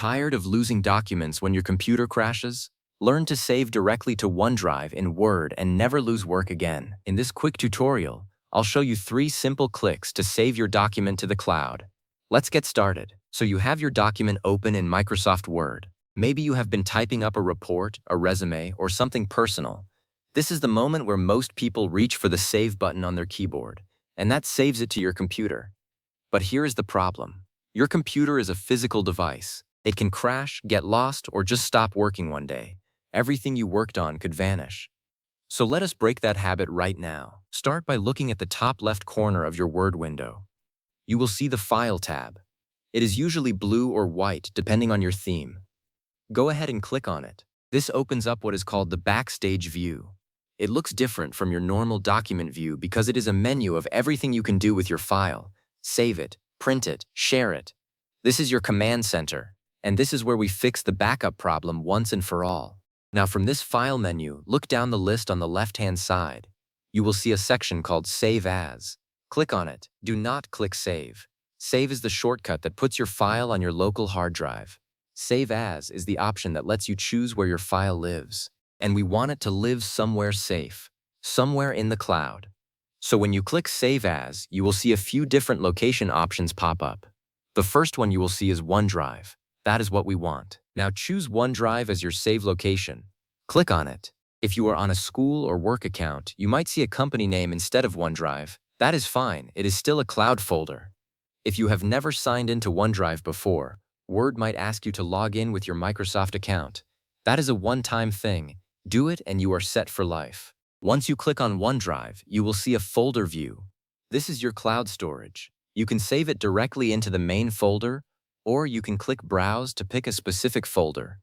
Tired of losing documents when your computer crashes? Learn to save directly to OneDrive in Word and never lose work again. In this quick tutorial, I'll show you 3 simple clicks to save your document to the cloud. Let's get started. So you have your document open in Microsoft Word. Maybe you have been typing up a report, a resume, or something personal. This is the moment where most people reach for the Save button on their keyboard, and that saves it to your computer. But here is the problem. Your computer is a physical device. It can crash, get lost, or just stop working one day. Everything you worked on could vanish. So let us break that habit right now. Start by looking at the top left corner of your Word window. You will see the File tab. It is usually blue or white depending on your theme. Go ahead and click on it. This opens up what is called the Backstage view. It looks different from your normal document view because it is a menu of everything you can do with your file. Save it, print it, share it. This is your command center, and this is where we fix the backup problem once and for all. Now from this File menu, look down the list on the left-hand side. You will see a section called Save As. Click on it. Do not click Save. Save is the shortcut that puts your file on your local hard drive. Save As is the option that lets you choose where your file lives. And we want it to live somewhere safe, somewhere in the cloud. So when you click Save As, you will see a few different location options pop up. The first one you will see is OneDrive. That is what we want. Now choose OneDrive as your save location. Click on it. If you are on a school or work account, you might see a company name instead of OneDrive. That is fine. It is still a cloud folder. If you have never signed into OneDrive before, Word might ask you to log in with your Microsoft account. That is a one-time thing. Do it and you are set for life. Once you click on OneDrive, you will see a folder view. This is your cloud storage. You can save it directly into the main folder, or you can click Browse to pick a specific folder.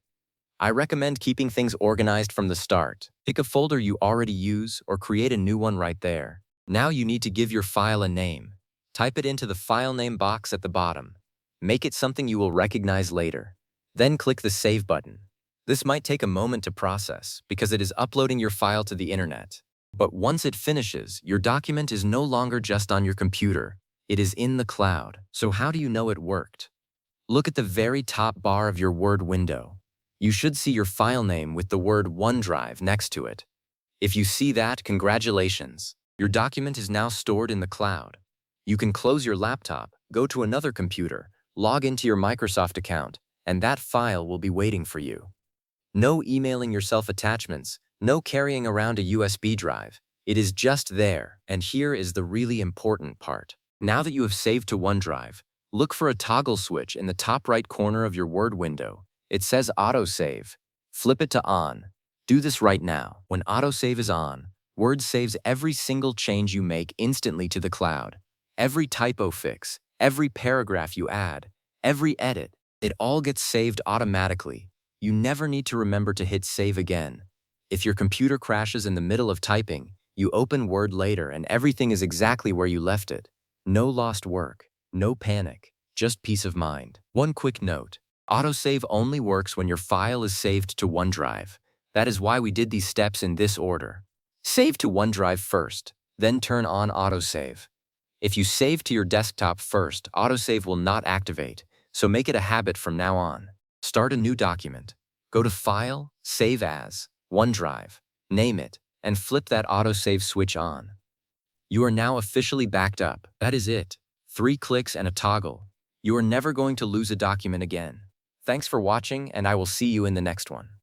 I recommend keeping things organized from the start. Pick a folder you already use or create a new one right there. Now you need to give your file a name. Type it into the file name box at the bottom. Make it something you will recognize later. Then click the Save button. This might take a moment to process because it is uploading your file to the internet. But once it finishes, your document is no longer just on your computer. It is in the cloud. So how do you know it worked? Look at the very top bar of your Word window. You should see your file name with the word OneDrive next to it. If you see that, congratulations. Your document is now stored in the cloud. You can close your laptop, go to another computer, log into your Microsoft account, and that file will be waiting for you. No emailing yourself attachments, no carrying around a USB drive. It is just there, and here is the really important part. Now that you have saved to OneDrive, look for a toggle switch in the top right corner of your Word window. It says AutoSave. Flip it to On. Do this right now. When AutoSave is on, Word saves every single change you make instantly to the cloud. Every typo fix, every paragraph you add, every edit, it all gets saved automatically. You never need to remember to hit Save again. If your computer crashes in the middle of typing, you open Word later and everything is exactly where you left it. No lost work, no panic, just peace of mind. One quick note. AutoSave only works when your file is saved to OneDrive. That is why we did these steps in this order. Save to OneDrive first, then turn on AutoSave. If you save to your desktop first, AutoSave will not activate, so make it a habit from now on. Start a new document. Go to File, Save As, OneDrive, name it, and flip that AutoSave switch on. You are now officially backed up. That is it. 3 clicks and a toggle. You are never going to lose a document again. Thanks for watching, and I will see you in the next one.